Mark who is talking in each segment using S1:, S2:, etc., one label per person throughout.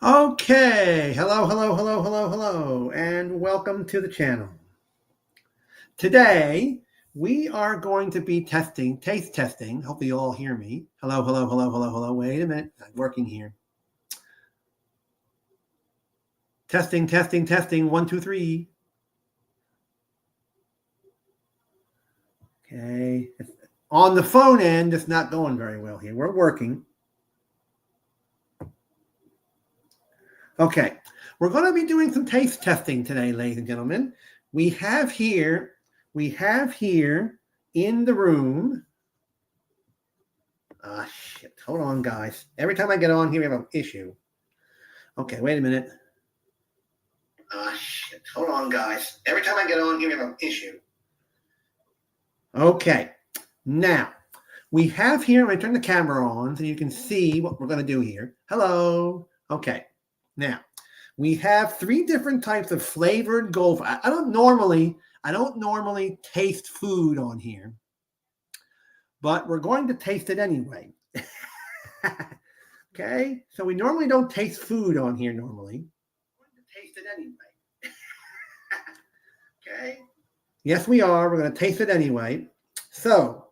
S1: Okay, hello, and welcome to the channel. Today, we are going to be taste testing. Hopefully you all hear me. Hello. Wait a minute, I'm working here. Testing, 1, 2, 3. Okay, on the phone end, it's not going very well here. We're working. Okay, we're going to be doing some taste testing today, ladies and gentlemen. We have here in the room. Shit. Hold on, guys. Every time I get on here, we have an issue. Okay, wait a minute. Shit. Hold on, guys. Every time I get on here, we have an issue. Okay. Now, we have here, I'm going to turn the camera on so you can see what we're going to do here. Hello. Okay. Now, we have 3 different types of flavored goldfish. I don't normally taste food on here, but we're going to taste it anyway. Okay, so we normally don't taste food on here normally. We're going to taste it anyway. Okay. Yes, we are. We're going to taste it anyway. So,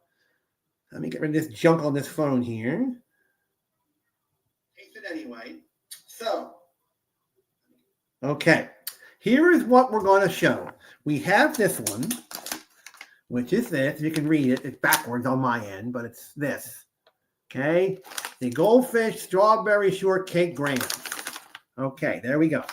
S1: let me get rid of this junk on this phone here. Taste it anyway. So, okay, here is what we're going to show. We have this one, which is this. You can read it. It's backwards on my end, but it's this. Okay, the Goldfish Strawberry Shortcake Graham. Okay, there we go.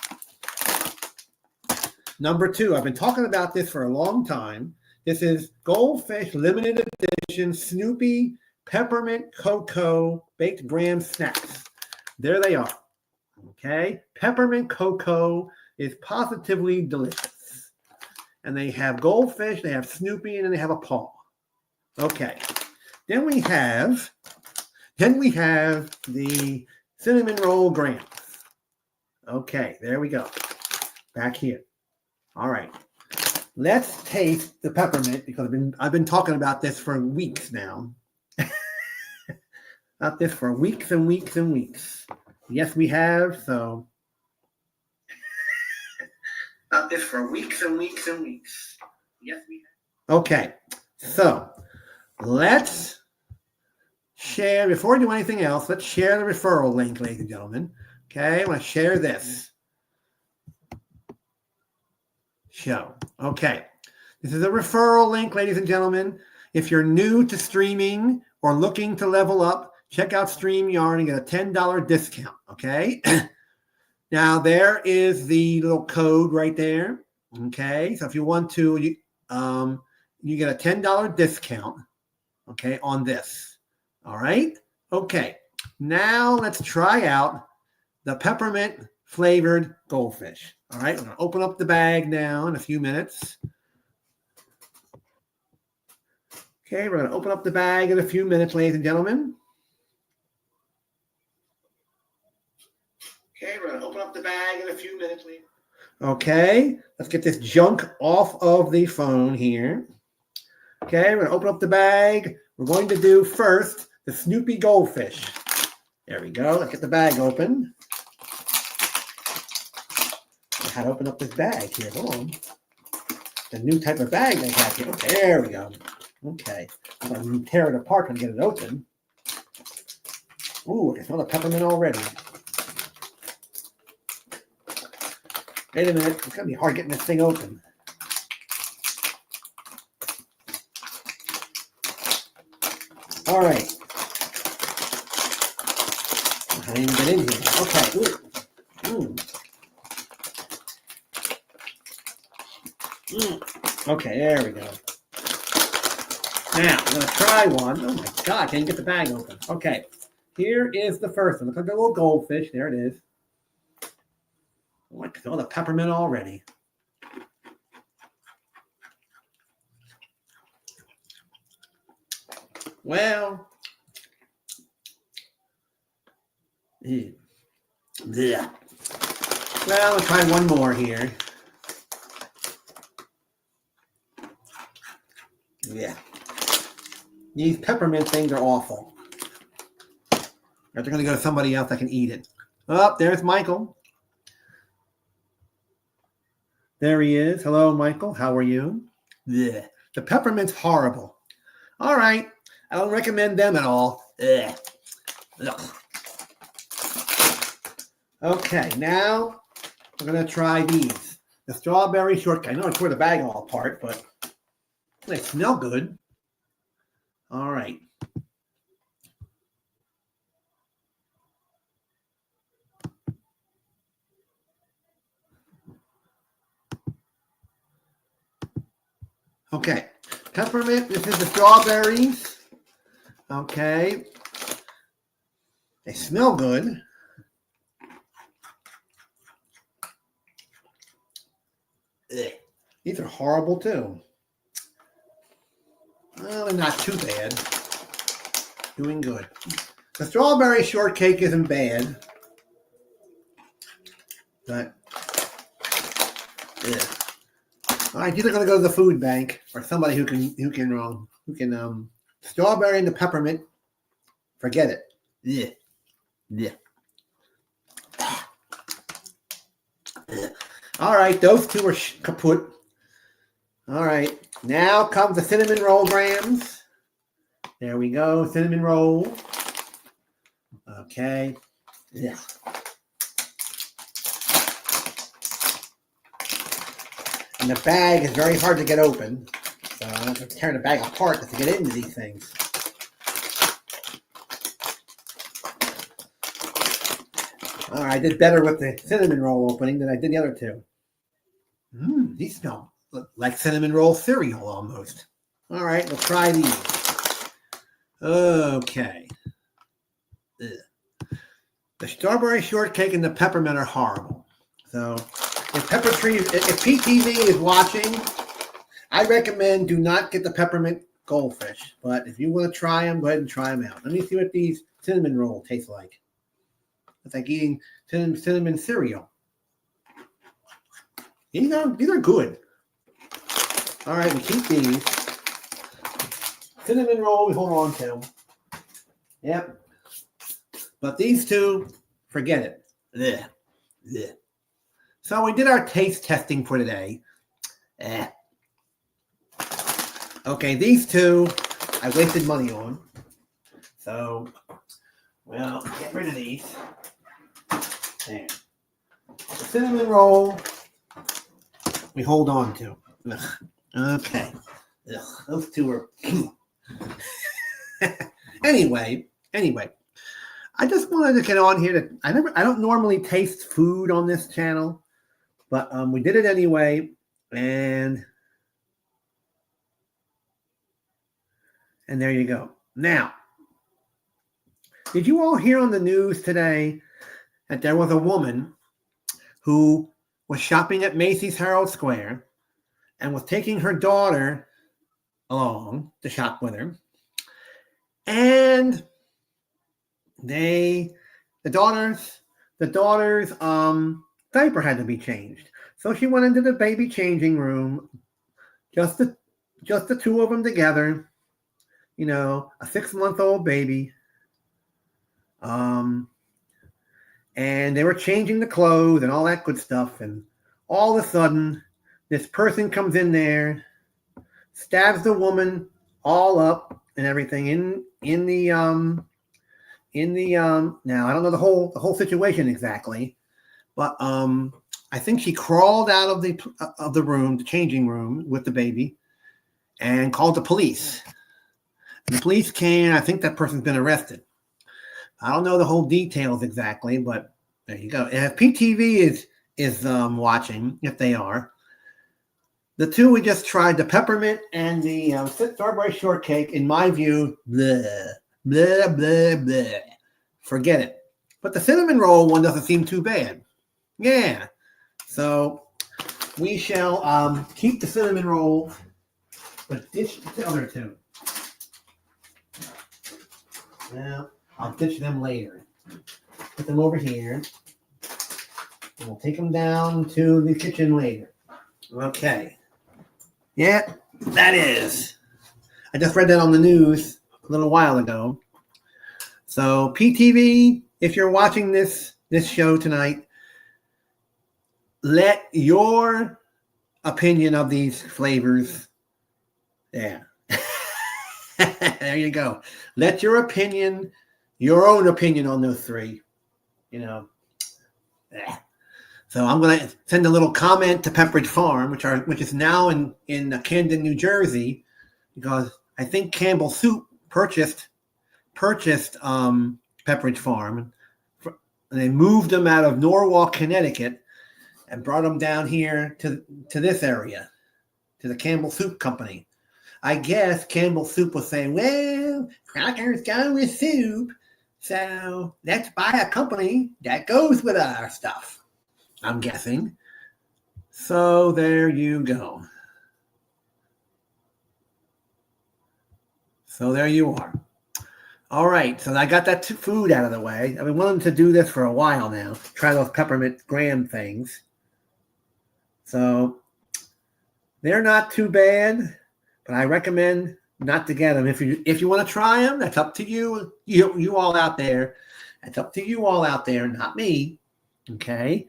S1: Number 2, I've been talking about this for a long time. This is Goldfish Limited Edition Snoopy Peppermint Cocoa Baked Graham Snacks. There they are. Okay, peppermint cocoa is positively delicious. And they have goldfish, they have Snoopy, and then they have a paw. Okay, then we have the cinnamon roll grams. Okay, there we go. Back here. All right. Let's taste the peppermint because I've been talking about this for weeks now. About this for weeks and weeks and weeks. Yes, we have. So about this for weeks and weeks and weeks. Yes, we have. Okay. So let's share, before we do anything else, let's share the referral link, ladies and gentlemen. Okay, I'm going to share this. Show. Okay. This is a referral link, ladies and gentlemen. If you're new to streaming or looking to level up, check out StreamYard and get a $10 discount. Okay. Now, there is the little code right there. Okay. So if you want to, you get a $10 discount. Okay. On this. All right. Okay. Now let's try out the peppermint flavored goldfish. All right. We're going to open up the bag now in a few minutes. Okay. We're going to open up the bag in a few minutes, ladies and gentlemen. Okay. We're going to open up the bag in a few minutes, ladies. Okay. Let's get this junk off of the phone here. Okay. We're going to open up the bag. We're going to do first the Snoopy Goldfish. There we go. Let's get the bag open. I had to open up this bag here. Hold on. The new type of bag they have here. Okay, there we go. Okay. I'm going to tear it apart and get it open. Ooh, I can smell the peppermint already. Wait a minute. It's going to be hard getting this thing open. All right. I didn't even get in here. Okay. Ooh. Okay, there we go. Now, I'm going to try one. Oh my God, I can't get the bag open. Okay, here is the first one. Look like a little goldfish. There it is. Oh, I can smell the peppermint already. Well, yeah. Well, I'll try one more here. Yeah. These peppermint things are awful. They're going to go to somebody else that can eat it. Oh, there's Michael. There he is. Hello, Michael. How are you? Yeah. The peppermint's horrible. All right. I don't recommend them at all. Ugh. Ugh. Okay, now we're going to try these. The strawberry shortcake. I know I tore the bag all apart, but they smell good. All right. Okay. Peppermint. This is the strawberries. Okay. They smell good. Ugh. These are horrible too. Well, they're not too bad. Doing good. The strawberry shortcake isn't bad, but ugh. All right, these are going to go to the food bank or somebody who can strawberry and the peppermint. Forget it. Yeah, yeah. All right, those two are kaput. All right, now comes the cinnamon roll grams. There we go, cinnamon roll. Okay. Yeah. And the bag is very hard to get open. So I have to tear the bag apart to get into these things. All right, I did better with the cinnamon roll opening than I did the other two. These smell like cinnamon roll cereal almost. All right, we'll try these. Okay. Ugh. The strawberry shortcake and the peppermint are horrible. So if PTV is watching, I recommend do not get the peppermint goldfish. But if you want to try them, go ahead and try them out. Let me see what these cinnamon roll taste like. It's like eating cinnamon cereal. These are good. All right, we keep these. Cinnamon roll we hold on to. Yep. But these two, forget it. Ugh. Ugh. So we did our taste testing for today. Okay, these two I wasted money on. So, well, get rid of these. There. The cinnamon roll we hold on to. Ugh. Okay. Ugh. Those two are... Anyway, I just wanted to get on here. I don't normally taste food on this channel, but we did it anyway, and there you go. Now, did you all hear on the news today that there was a woman who was shopping at Macy's Herald Square and was taking her daughter along to shop with her, and the daughter's diaper had to be changed. So she went into the baby changing room, just the two of them together, you know, a 6-month-old baby. And they were changing the clothes and all that good stuff. And all of a sudden, this person comes in there, stabs the woman all up and everything in the now I don't know the whole situation exactly, but I think she crawled out of the room, the changing room with the baby, and called the police. And the police came. I think that person's been arrested. I don't know the whole details exactly, but there you go. And if PTV is watching, if they are, the two we just tried, the peppermint and the strawberry shortcake, in my view, bleh, blah, blah, blah. Forget it. But the cinnamon roll one doesn't seem too bad. Yeah. So we shall keep the cinnamon roll, but ditch the other two. Well, I'll ditch them later. Put them over here. And we'll take them down to the kitchen later. Okay. Yeah, that is. I just read that on the news a little while ago. So PTV, if you're watching this this show tonight. Let your opinion of these flavors, yeah. There you go. Let your own opinion on those three, yeah. So I'm going to send a little comment to Pepperidge Farm, which is now in Camden, New Jersey, because I think Campbell Soup purchased Pepperidge Farm, and they moved them out of Norwalk, Connecticut, and brought them down here to this area, to the Campbell Soup Company. I guess Campbell Soup was saying, well, crackers go with soup, so let's buy a company that goes with our stuff, I'm guessing. So there you go. So there you are. All right, so I got that food out of the way. I've been wanting to do this for a while now, try those peppermint graham things. So they're not too bad, but I recommend not to get them. If you want to try them, that's up to you. You all out there. That's up to you all out there, not me. Okay?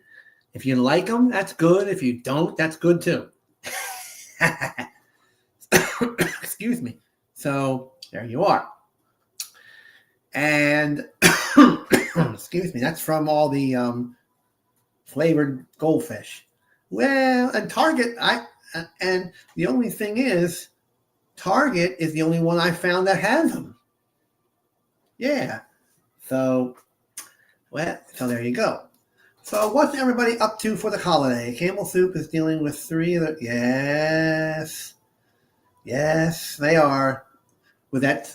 S1: If you like them, that's good. If you don't, that's good too. Excuse me. So there you are. And excuse me, that's from all the flavored goldfish. Well, and Target, and the only thing is, Target is the only one I found that has them. Yeah. So there you go. So what's everybody up to for the holiday? Campbell Soup is dealing with 3 of the... Yes, they are. With that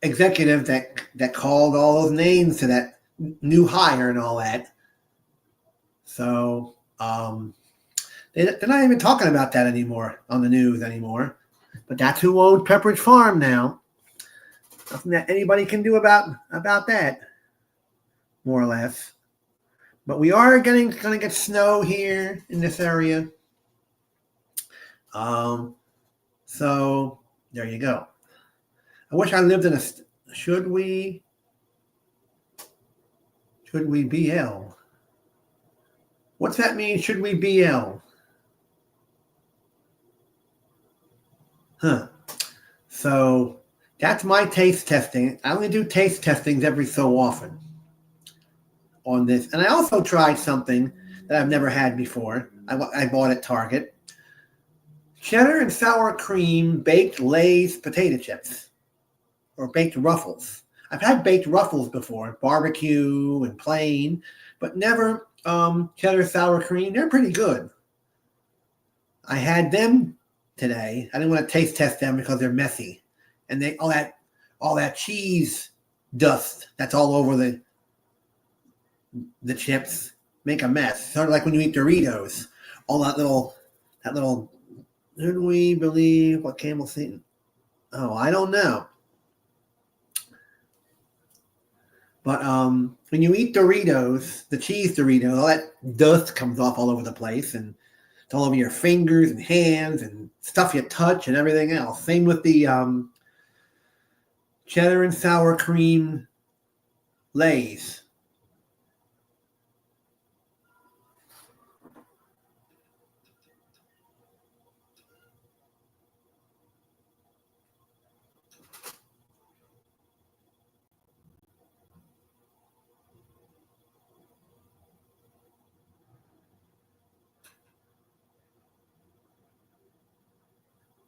S1: executive that called all those names to that new hire and all that. So they're not even talking about that anymore on the news anymore. But that's who owns Pepperidge Farm now. Nothing that anybody can do about that, more or less. But we are going to get snow here in this area. So there you go. I wish I lived in a... Should we BL? What's that mean, should we BL? Huh. So that's my taste testing. I only do taste testings every so often on this. And I also tried something that I've never had before. I bought at Target. Cheddar and sour cream baked Lay's potato chips. Or baked Ruffles. I've had baked Ruffles before, barbecue and plain, but never cheddar sour cream. They're pretty good. I had them today. I didn't want to taste test them because they're messy, and all that cheese dust that's all over the chips make a mess. Sort of like when you eat Doritos, all that little. Who do we believe what Campbell's eating? Oh, I don't know. But when you eat Doritos, the cheese Doritos, all that dust comes off all over the place, and it's all over your fingers and hands and stuff you touch and everything else. Same with the cheddar and sour cream Lay's.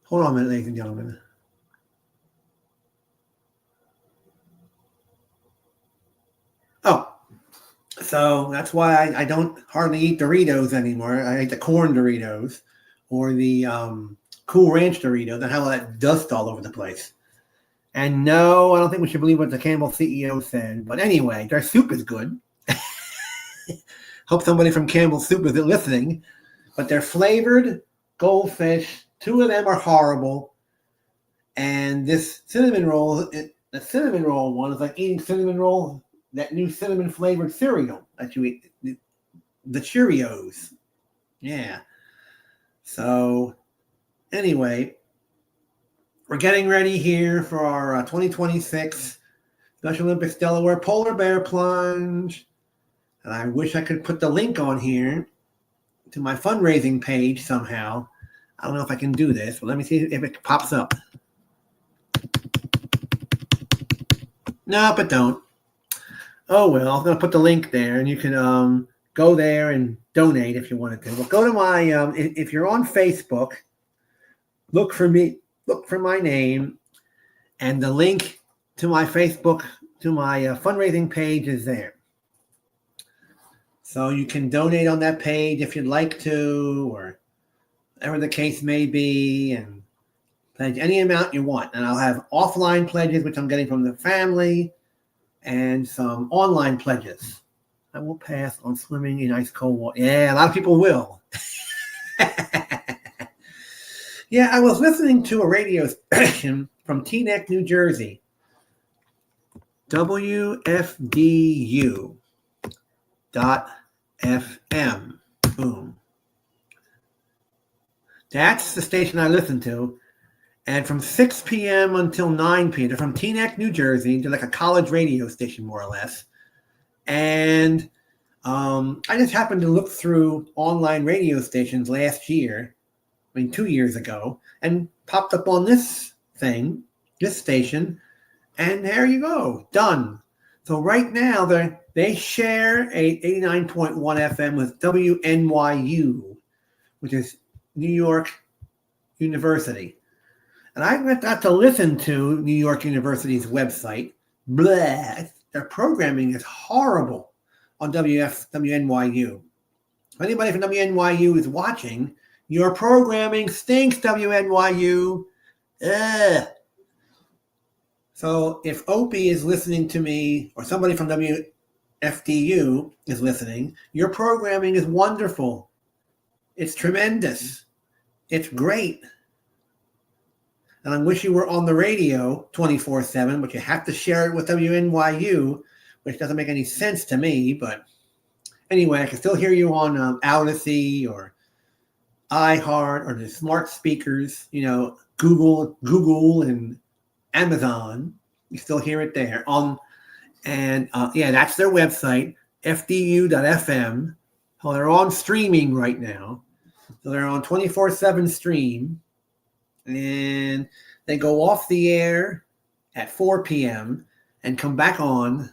S1: Hold on a minute, ladies and gentlemen. Oh, so that's why I don't hardly eat Doritos anymore. I eat the corn Doritos or the Cool Ranch Doritos that have all that dust all over the place. And no, I don't think we should believe what the Campbell CEO said. But anyway, their soup is good. Hope somebody from Campbell Soup is listening. But they're flavored goldfish. 2 of them are horrible. And this cinnamon roll, the cinnamon roll one is like eating cinnamon roll, that new cinnamon flavored cereal that you eat, the Cheerios. Yeah. So anyway, we're getting ready here for our 2026 Special Olympics Delaware Polar Bear Plunge. And I wish I could put the link on here to my fundraising page somehow. I don't know if I can do this, but let me see if it pops up. No, but don't. Oh, well, I'm going to put the link there, and you can go there and donate if you wanted to. Well, go to my, if you're on Facebook, look for me, look for my name, and the link to my Facebook, to my fundraising page is there. So you can donate on that page if you'd like to, or whatever the case may be, and pledge any amount you want. And I'll have offline pledges, which I'm getting from the family, and some online pledges. I will pass on swimming in ice cold water. Yeah, a lot of people will. Yeah, I was listening to a radio station from Teaneck, New Jersey. WFDU.FM. Boom. That's the station I listen to. And from 6 p.m. until 9 p.m., they're from Teaneck, New Jersey. They're like a college radio station, more or less. And I just happened to look through online radio stations last year, 2 years ago, and popped up on this thing, this station, and there you go, done. So right now, they share a 89.1 FM with WNYU, which is New York University. And I got to listen to New York University's website. Blah. Their programming is horrible on WNYU. If anybody from WNYU is watching, your programming stinks, WNYU. Ugh. So if Opie is listening to me, or somebody from WFDU is listening, your programming is wonderful. It's tremendous. It's great. And I wish you were on the radio 24/7, but you have to share it with WNYU, which doesn't make any sense to me. But anyway, I can still hear you on Odyssey or iHeart or the smart speakers, Google and Amazon. You still hear it there. Yeah, that's their website, fdu.fm. So they're on streaming right now. So they're on 24/7 stream. And they go off the air at 4 p.m. and come back on.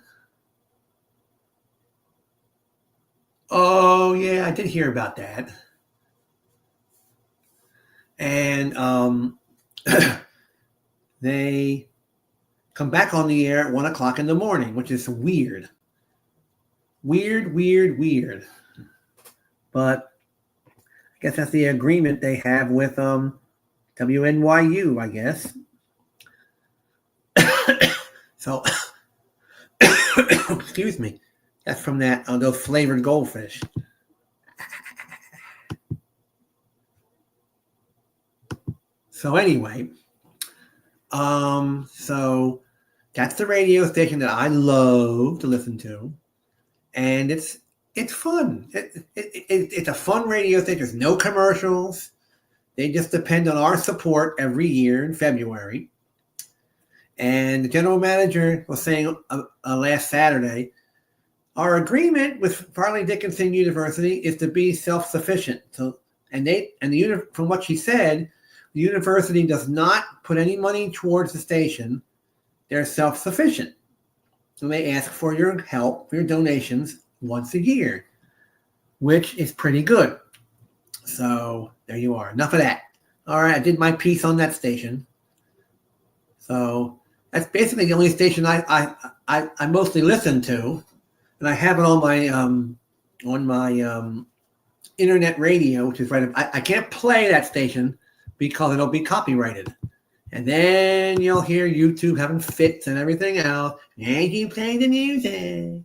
S1: Oh, yeah, I did hear about that. And they come back on the air at 1 o'clock in the morning, which is weird. Weird. But I guess that's the agreement they have with WNYU, I guess. So, excuse me. That's from those flavored goldfish. So anyway, so that's the radio station that I love to listen to, and it's fun. It's a fun radio station. There's no commercials. They just depend on our support every year in February. And the general manager was saying last Saturday, our agreement with Farley Dickinson University is to be self-sufficient. So, from what she said, the university does not put any money towards the station. They're self-sufficient. So they ask for your help, for your donations once a year, which is pretty good. So there you are. Enough of that. All right, I did my piece on that station. So that's basically the only station I mostly listen to, and I have it on my internet radio, which is right. I can't play that station because it'll be copyrighted, and then you'll hear YouTube having fits and everything else. And you play the music.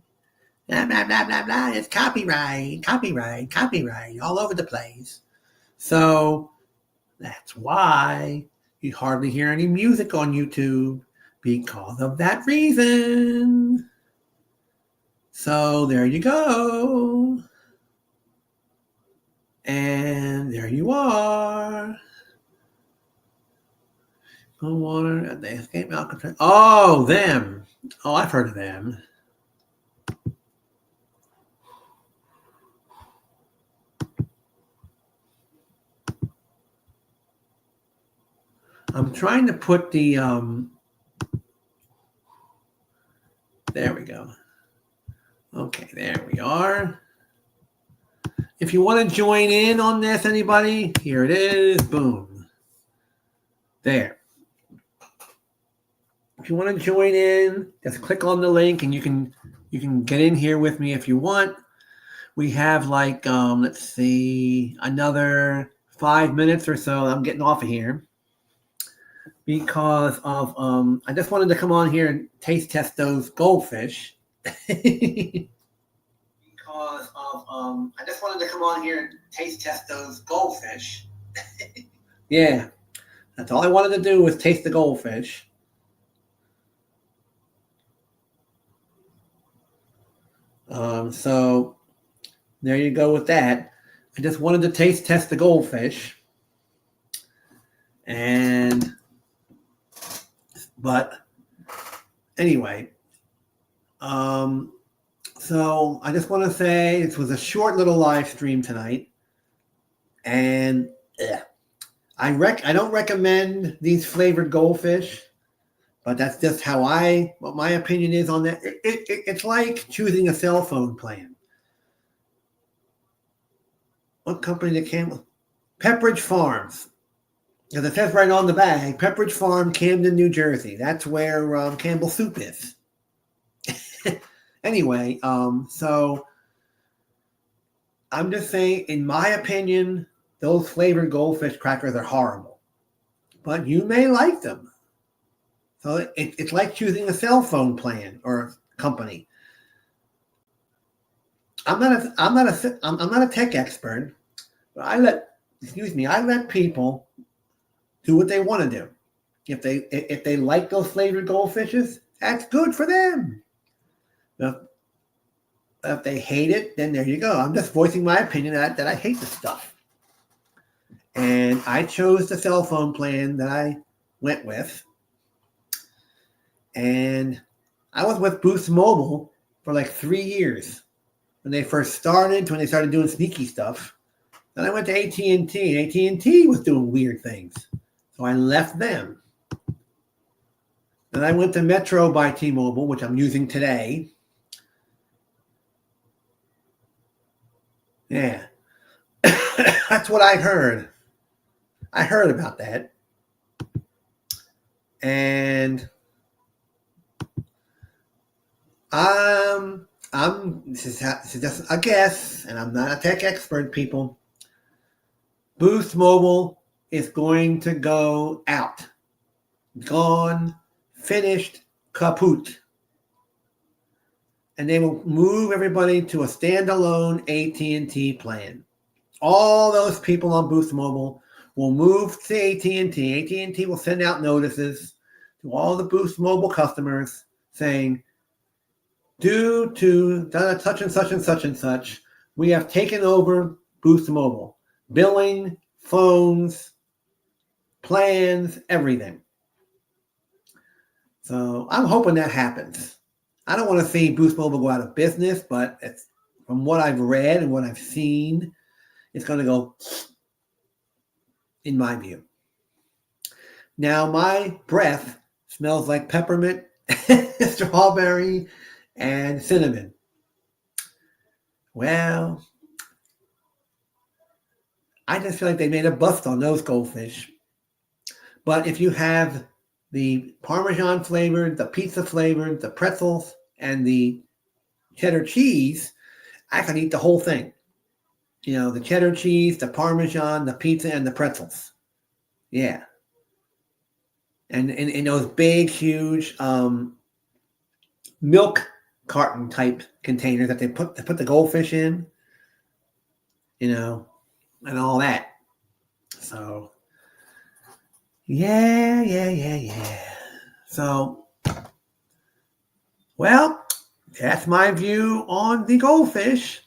S1: Blah, blah, blah, blah, blah. It's copyright, all over the place. So that's why you hardly hear any music on YouTube, because of that reason. So there you go. And there you are. Water, they escape Alcatraz. Oh, them. Oh, I've heard of them. I'm trying to put the there we go. Okay, there we are. If you want to join in on this, anybody, here it is. Boom. There. If you want to join in, just click on the link and you can get in here with me if you want. We have like let's see, another 5 minutes or so. I'm getting off of here because of I just wanted to come on here and taste test those goldfish. Because of I just wanted to come on here and taste test those goldfish. Yeah, that's all I wanted to do was taste the goldfish. So there you go with that. I just wanted to taste test the goldfish. But anyway, so I just want to say this was a short little live stream tonight. And I don't recommend these flavored goldfish. But that's just what my opinion is on that. It's like choosing a cell phone plan. What company that came? Pepperidge Farms. Because it says right on the bag, Pepperidge Farm, Camden, New Jersey. That's where Campbell Soup is. Anyway, so I'm just saying, in my opinion, those flavored goldfish crackers are horrible. But you may like them. So it's like choosing a cell phone plan or company. I'm not a tech expert, but I let people do what they want to do. If they like those flavored goldfishes, that's good for them. If they hate it, then there you go. I'm just voicing my opinion that I hate the stuff. And I chose the cell phone plan that I went with. And I was with Boost Mobile for like 3 years when they started doing sneaky stuff. Then I went to AT&T, and AT&T was doing weird things. So I left them. Then I went to Metro by T-Mobile, which I'm using today. Yeah. That's what I heard. I heard about that. And this is just a guess, and I'm not a tech expert, people. Boost Mobile is going to go out. Gone, finished, kaput. And they will move everybody to a standalone AT&T plan. All those people on Boost Mobile will move to AT&T. AT&T will send out notices to all the Boost Mobile customers saying, due to such and such and such and such, we have taken over Boost Mobile. Billing, phones, plans, everything. So I'm hoping that happens. I don't want to see Boost Mobile go out of business, but from what I've read and what I've seen, it's going to go, in my view. Now, my breath smells like peppermint, strawberry, and cinnamon. Well, I just feel like they made a bust on those goldfish. But if you have the Parmesan flavored, the pizza flavored, the pretzels, and the cheddar cheese, I can eat the whole thing. You know, the cheddar cheese, the Parmesan, the pizza, and the pretzels. Yeah. And in those big, huge milk carton type containers that they put the goldfish in, you know, and all that. So, yeah. So, well, that's my view on the goldfish.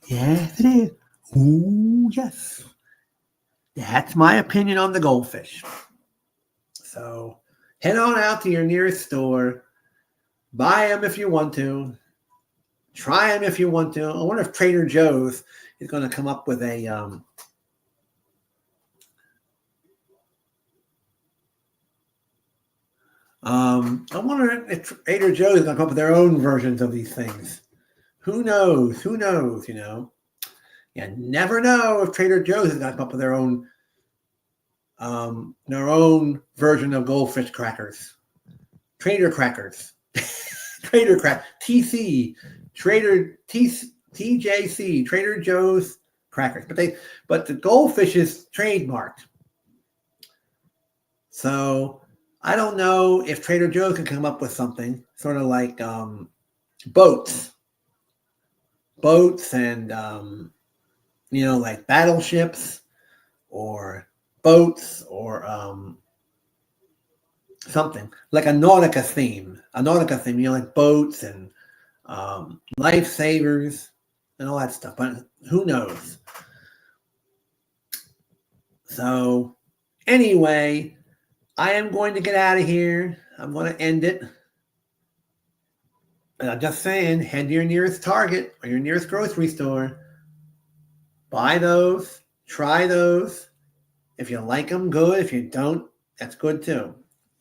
S1: Yes, it is. Ooh, yes. That's my opinion on the goldfish. So, head on out to your nearest store. Buy them if you want to. Try them if you want to. I wonder if Trader Joe's is going to come up with a I wonder if Trader Joe's is going to come up with their own versions of these things. Who knows? Who knows, you know? You never know if Trader Joe's is going to come up with their own version of Goldfish Crackers. Trader Crackers. Trader Crack. TC. Trader TJC. Trader Joe's Crackers. But the Goldfish is trademarked. So I don't know if Trader Joe's can come up with something sort of like boats and like battleships or boats or something like a Nautica theme, like boats and lifesavers and all that stuff. But who knows? So anyway, I am going to get out of here. I'm going to end it. And I'm just saying, head to your nearest Target or your nearest grocery store. Buy those. Try those. If you like them, good. If you don't, that's good too.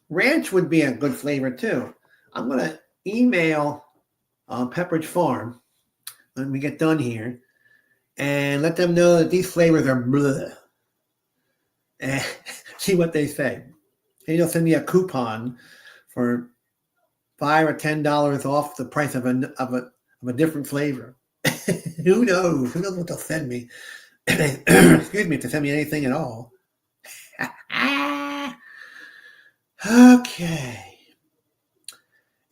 S1: Ranch would be a good flavor too. I'm going to email Pepperidge Farm when we get done here and let them know that these flavors are bleh. And see what they say. And they'll send me a coupon for $5 or $10 off the price of a different flavor. Who knows? Who knows what they'll send me? Excuse me, if they send me anything at all. Okay.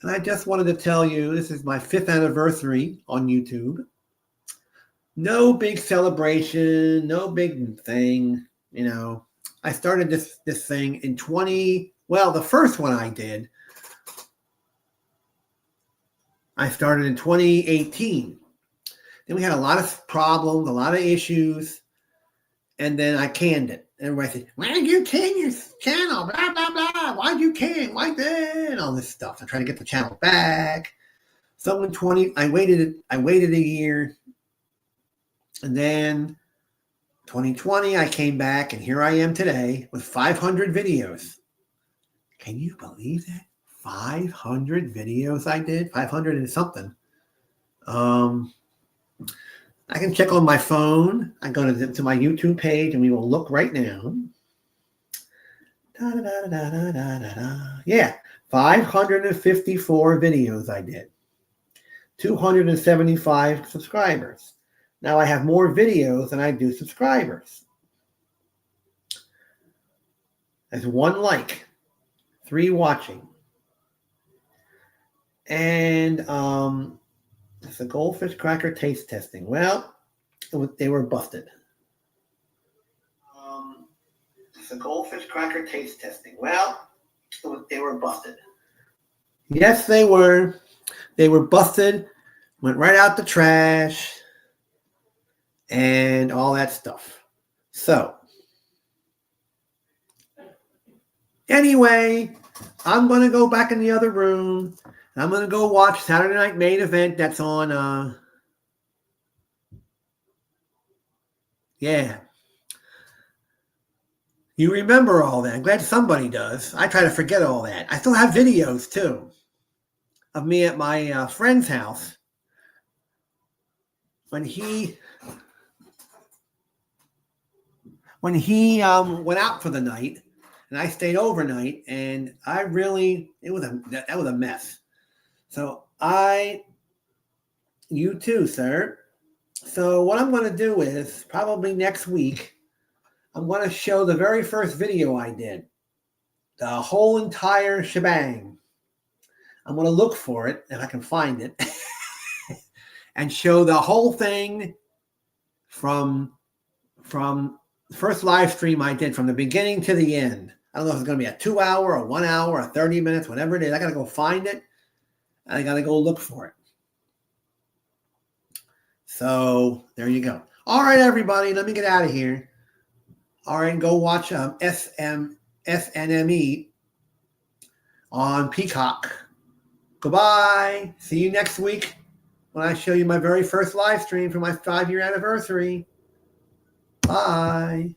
S1: And I just wanted to tell you, this is my 5th anniversary on YouTube. No big celebration, no big thing, I started this thing in the first one I did, I started in 2018. Then we had a lot of problems, a lot of issues, and then I canned it. Everybody said, "Why did you can your channel? Blah, blah, blah. Why'd you can? Why that?" And all this stuff. I'm trying to get the channel back. So in I waited a year. And then 2020, I came back, and here I am today with 500 videos. Can you believe that? 500 videos I did? 500 and something. I can check on my phone. I go to my YouTube page, and we will look right now. Yeah, 554 videos I did. 275 subscribers. Now I have more videos than I do subscribers. There's 1 like, 3 watching. And it's a Goldfish Cracker taste testing. Well, they were busted. It's a Goldfish Cracker taste testing. Well, they were busted. Yes, they were. They were busted. Went right out the trash. And all that stuff. So, anyway, I'm going to go back in the other room. And I'm going to go watch Saturday Night Main Event that's on, yeah. You remember all that. I'm glad somebody does. I try to forget all that. I still have videos, too, of me at my friend's house when he went out for the night, and I stayed overnight, and that was a mess. So you too, sir. So what I'm going to do is probably next week, I'm going to show the very first video I did, the whole entire shebang. I'm going to look for it if I can find it and show the whole thing from the first live stream I did from the beginning to the end. I don't know if it's going to be a 2 hour or 1 hour or 30 minutes, whatever it is. I got to go find it. And I got to go look for it. So there you go. All right, everybody, let me get out of here. All right, go watch SNME on Peacock. Goodbye. See you next week when I show you my very first live stream for my 5-year anniversary. Bye.